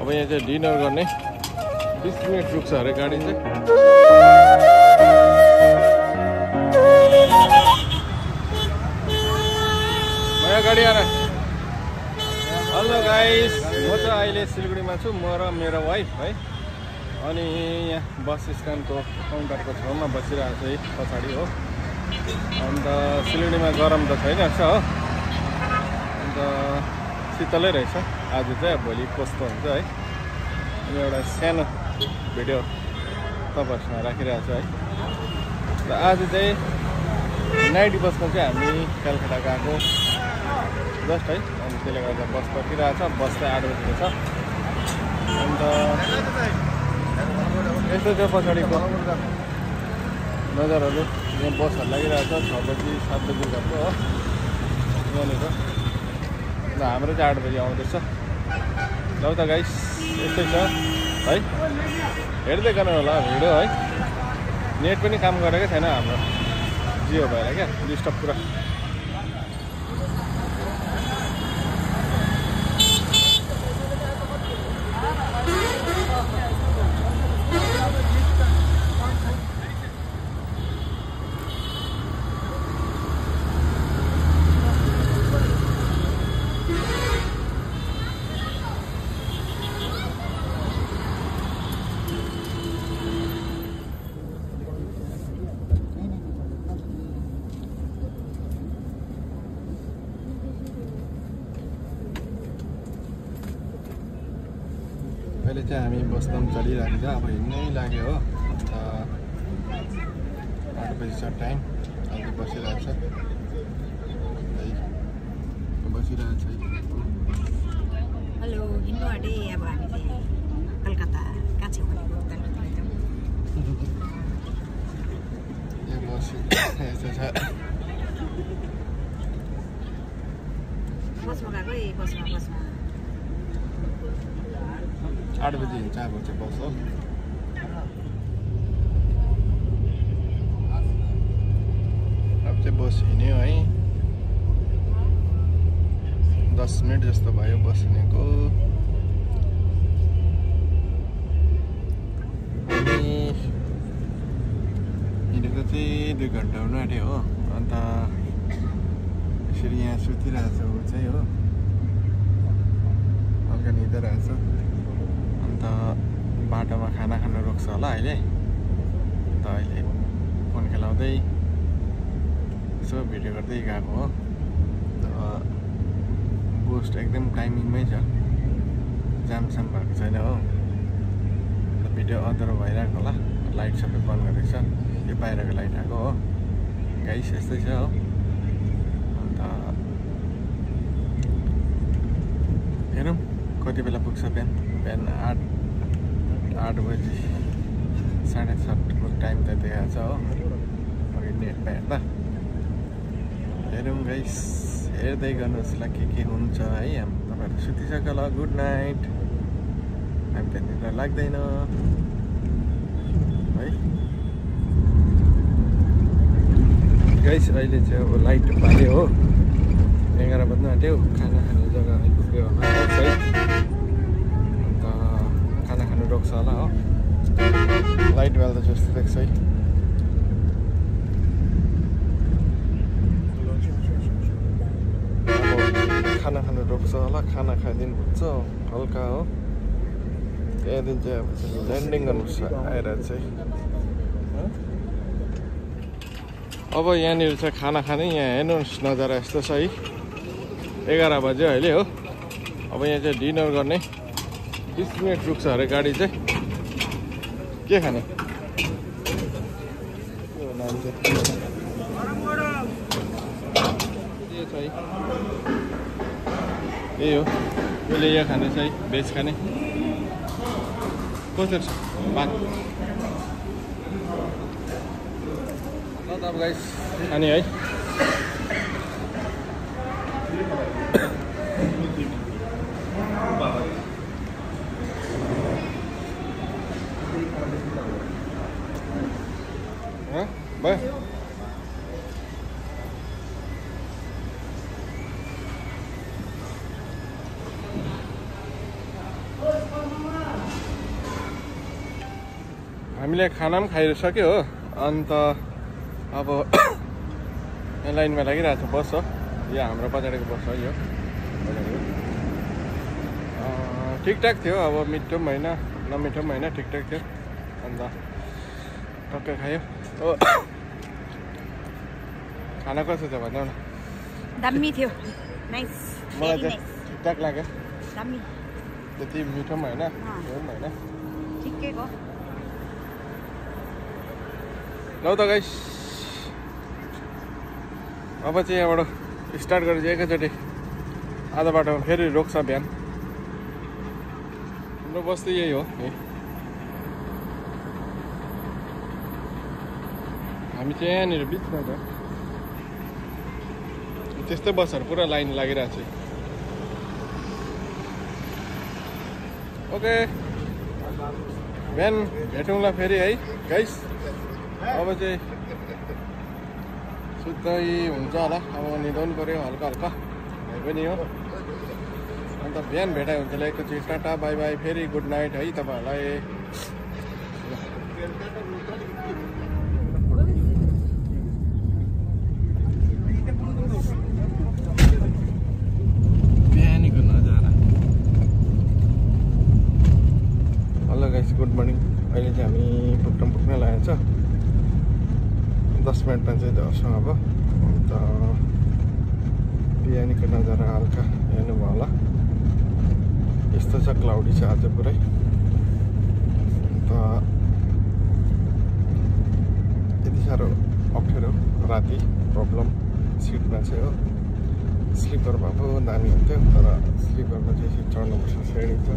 अब यहाँ चाहिँ डिनर गर्ने 20 मिनट रुक्छ अरे गाडी चाहिँ। नयाँ गाडी आएर। हेलो गाइस, म चाहिँ अहिले सिलगढीमा छु, म र मेरो वाइफ है। अनि यहाँ बस स्ट्यान्डको काउन्टरको छेउमा बसिरहेको छु है, पछाडि हो। अन्त सिलगढीमा गरम त छैन रहेछ हो, अन्त शीतलै रहेछ आज चाहिँ। भोलि कस्तो हुन्छ है, अनि एउटा सानो भिडियो तपाईँहरूसँग राखिरहेको छु है। र आज चाहिँ नाइट बसमा चाहिँ हामी कलकत्ता गएको जस्ट है, अनि त्यसले गर्दा बस पर्खिरहेको छ। बस चाहिँ 8 बजीको छ। अन्त यस्तो चाहिँ पछाडिको नजरहरू, यहाँ बसहरू लागिरहेको छ। 6 बजी 7 बजी गएको हो यहाँनिर। ल हाम्रो चाहिँ 8 बजी आउँदैछ। ल त गाइस, यस्तै छ है, हेर्दै गर्नु होला भिडियो है। नेट पनि काम गरेकै छैन हाम्रो, जियो भएर क्या, डिस्टर्ब पुरा। अहिले चाहिँ हामी बस्दा पनि चलिरहेको छ, अब हिँड्नै लाग्यो हो। अन्त 8 बजी छ टाइम, अहिले बसिरहेको छ है, बसिरहेको छ है। हेलो, हिँड्नु आँटे अब हामी चाहिँ कलकत्ता कहाँ छौँ भनेको यहाँ बस यस्तो छ। बसमा गएको है, बसमा 8 बजी हिँड्छ अब चाहिँ बस हो। अब चाहिँ बस हिँड्यो है, 10 मिनट जस्तो भयो बस हिँडेको। हिँडेको चाहिँ 2 घन्टा हुनु आँट्यो हो। अन्त यसरी यहाँ सुतिरहेको छ ऊ चाहिँ हो, हल्का निद्रा रहेछ। अन्त बाटोमा खाना खानु रोक्छ होला अहिले, अन्त अहिले फोन खेलाउँदै यसो भिडियो गर्दै गएको हो। पोस्ट एकदम टाइमिङमै छ, जामसाम भएको छैन हो। भिडियो अधुरो भइरहेको होला, लाइट सबै बन्द गरेको छ, यो बाहिरको लाइट आएको हो। गाइस यस्तै छ हो। अन्त हेरौँ कति बेला पुग्छ। बिहान 8 बजी 7:30को टाइम त देखाएको छ हो अघि नेटमा हेर्दा। हेरौँ गाइस, हेर्दै गर्नुहोस् ल के हुन्छ है। तपाईँहरू सुतिसक्यो होला, गुड नाइट। हामी त निद्रा लाग्दैन है गाइस। अहिले चाहिँ अब लाइट बाल्यो हो, 11 बज्न आँट्यो। खाना खाने जग्गा आइपुग्यो होला है। अन्त खाना खानु रोक्छ होला हो, लाइट बाल्दा जस्तो देख्छ है। खाना खानु रोक्छ होला, खाना खाइदिनु भन्छ हल्का हो। त्यहाँदेखि चाहिँ अब ल्यान्डिङ गर्नु आएर चाहिँ अब यहाँनिर चाहिँ खाना खाने। यहाँ हेर्नुहोस् नजारा यस्तो छ है। 11 बज्यो अहिले हो। अब यहाँ चाहिँ डिनर गर्ने 20 मिनट रुक्छ अरे गाडी चाहिँ। के खाने नाम चाहिँ यही हो। मैले यहाँ खाने चाहिँ भेज खाने। कसरी छ भात? ल त अब गाइस खाने है। भयो हामीले खाना पनि खाइसक्यो हो। अन्त अब यहाँ लाइनमा लागिरहेको छ बस हो। यो हाम्रो पछाडिको बस हो यो पछाडिको। ठिकठाक थियो, अब मिठो पनि होइन नमिठो पनि होइन, ठिकठाक थियो। अन्त टक्कै खायो हो। खाना कस्तो थियो भन्नु न? दामी थियो, नाइस। मलाई चाहिँ ठिकठाक लाग्यो, दामी। त्यति मिठो पनि होइन त्यो पनि होइन, ठिकैको। ल त गाइस, अब चाहिँ यहाँबाट स्टार्ट गरेर चाहिँ एकैचोटि आधा बाटोमा फेरि रोक्छ बिहान। हाम्रो बस्ती यही हो है। हामी चाहिँ यहाँनिर बिचमा छ, त्यस्तै बसहरू पुरा लाइन लागिरहेको छ। ओके, बिहान भेटौँला फेरि है गाइस। अब चाहिँ सुत्दै हुन्छ होला, अब निदाउनु पऱ्यो हल्का हल्का भए पनि हो। अन्त बिहान भेटाइ हुन्छ, एकैचोटि टाटा बाई बाई, फेरि गुड नाइट है तपाईँहरूलाई। बिहानीको नजारा। Hello guys, good morning. अहिले चाहिँ हामी पुग्न लागेको छ, 10 मिनटमा चाहिँ झर्छौँ अब। अन्त बिहानीको नजारा हल्का हेर्नुभयो होला, यस्तो छ, क्लाउडी छ आज पुरै। अन्त यति साह्रो अप्ठ्यारो राति प्रब्लम सिटमा चाहिँ हो। स्लिपर भएको दामी हुन्थ्यो, तर स्लिपरमा चाहिँ चढ्नुपर्छ, श्रेणी छ।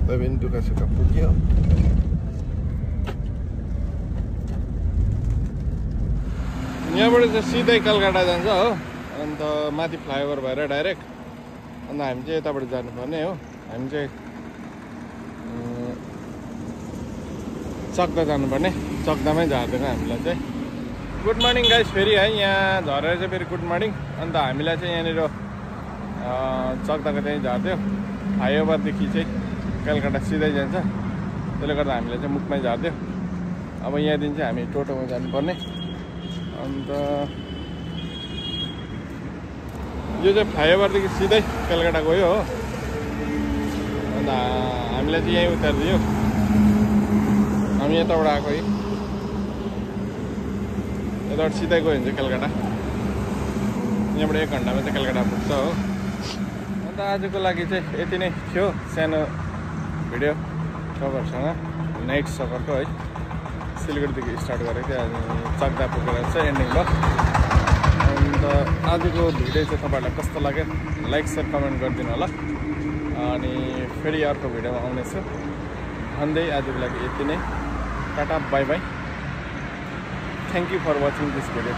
तै पनि दुःख सुख पुग्यो। यहाँबाट चाहिँ सिधै कलकत्ता जान्छ हो। अन्त माथि फ्लाइओभर भएर डाइरेक्ट। अन्त हामी चाहिँ यताबाट जानुपर्ने हो। हामी चाहिँ चक्दा जानुपर्ने, चक्दामै झार्दैन हामीलाई चाहिँ। गुड मर्निङ गाइस फेरि है, यहाँ झरेर चाहिँ फेरि गुड मर्निङ। अन्त हामीलाई चाहिँ यहाँनिर चक्दाको चाहिँ झार्थ्यो, फ्लाइओभरदेखि चाहिँ कलकत्ता सिधै जान्छ, त्यसले गर्दा हामीलाई चाहिँ मुखमै झार्थ्यो। अब यहाँदेखि चाहिँ हामी टोटोमा जानुपर्ने। अन्त यो चाहिँ फ्लाइओभरदेखि सिधै कलकत्ता गयो हो। अन्त हामीलाई चाहिँ यहीँ उतारिदियो, हामी यताबाट आएको है। यताबाट सिधै गयो भने चाहिँ कलकत्ता, यहाँबाट 1 घन्टामा चाहिँ कलकत्ता पुग्छ हो। अन्त आजको लागि चाहिँ यति नै थियो, सानो भिडियो तपाईँहरूसँग नाइट सफरको है। सिलगढीदेखि स्टार्ट गरेको थियो, अनि चक्दा पुगेर चाहिँ एन्डिङ भयो। अन्त आजको भिडियो चाहिँ तपाईँहरूलाई कस्तो लाग्यो लाइक सेयर कमेन्ट गरिदिनु होला। अनि फेरि अर्को भिडियोमा आउनेछु भन्दै आजको लागि यति नै, tata bye bye. Thank you for watching this video.